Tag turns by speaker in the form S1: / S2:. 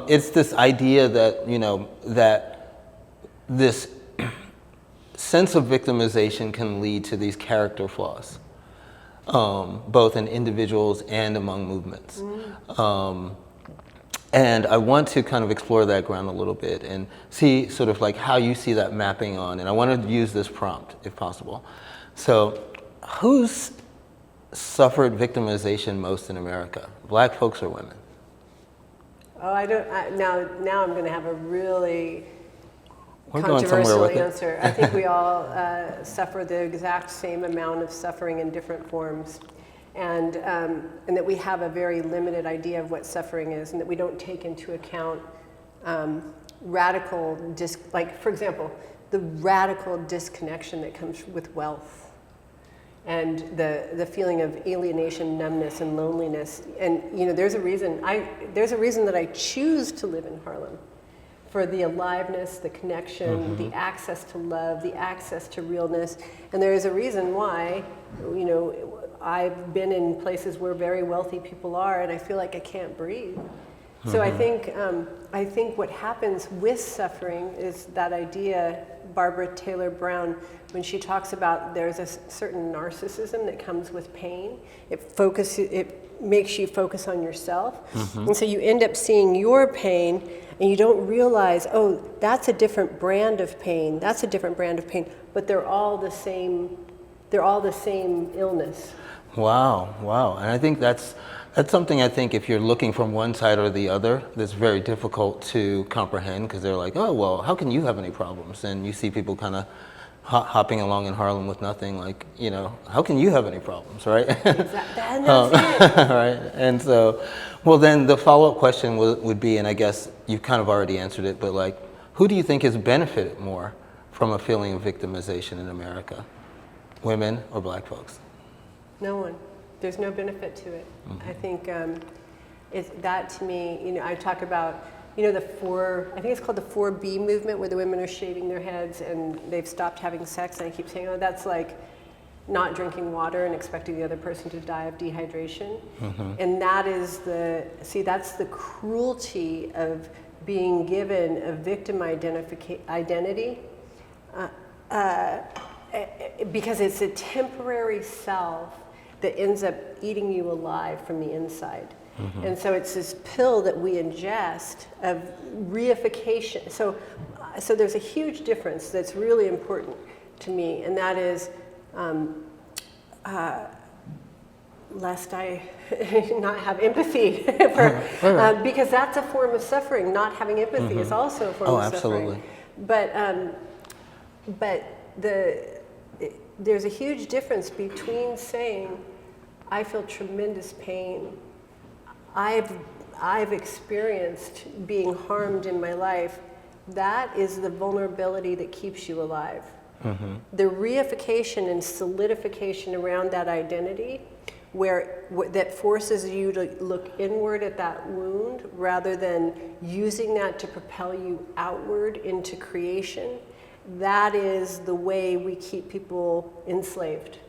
S1: it's this idea that, that this sense of victimization can lead to these character flaws, both in individuals and among movements. And I want to kind of explore that ground a little bit and see sort of like how you see that mapping on. And I want to use this prompt, if possible. So, who's suffered victimization most in America? Black folks or women?
S2: Oh, now I'm going to have a really
S1: We're going somewhere
S2: controversial
S1: with it.
S2: answer. I think we all suffer the exact same amount of suffering in different forms. And that we have a very limited idea of what suffering is, and that we don't take into account radical, like for example, the radical disconnection that comes with wealth, and the feeling of alienation, numbness, and loneliness. And there's a reason that I choose to live in Harlem, for the aliveness, the connection, the access to love, the access to realness. And there is a reason why, I've been in places where very wealthy people are, and I feel like I can't breathe. So I think what happens with suffering is that idea, Barbara Taylor Brown, when she talks about there's a certain narcissism that comes with pain, it makes you focus on yourself. And so you end up seeing your pain, and you don't realize, oh, that's a different brand of pain, that's a different brand of pain, but they're all the same illness.
S1: Wow. And I think that's something, I think, if you're looking from one side or the other, that's very difficult to comprehend, because they're like, oh, well, how can you have any problems? And you see people kind of hopping along in Harlem with nothing, like, how can you have any problems, right?
S2: Exactly. That's it.
S1: Right. And so, well, then the follow-up question would be, and I guess you kind of already answered it, but like, who do you think has benefited more from a feeling of victimization in America? Women or black folks?
S2: No one. There's no benefit to it. I think it's that, to me, I talk about, I think it's called the 4B movement, where the women are shaving their heads and they've stopped having sex, and I keep saying, oh, that's like not drinking water and expecting the other person to die of dehydration. And that is that's the cruelty of being given a victim identity, because it's a temporary self that ends up eating you alive from the inside. And so it's this pill that we ingest of reification. So there's a huge difference that's really important to me, and that is, lest I not have empathy for, because that's a form of suffering. Not having empathy is also a form of suffering. But there's a huge difference between saying, I feel tremendous pain. I've experienced being harmed in my life. That is the vulnerability that keeps you alive. The reification and solidification around that identity, that forces you to look inward at that wound rather than using that to propel you outward into creation. That is the way we keep people enslaved.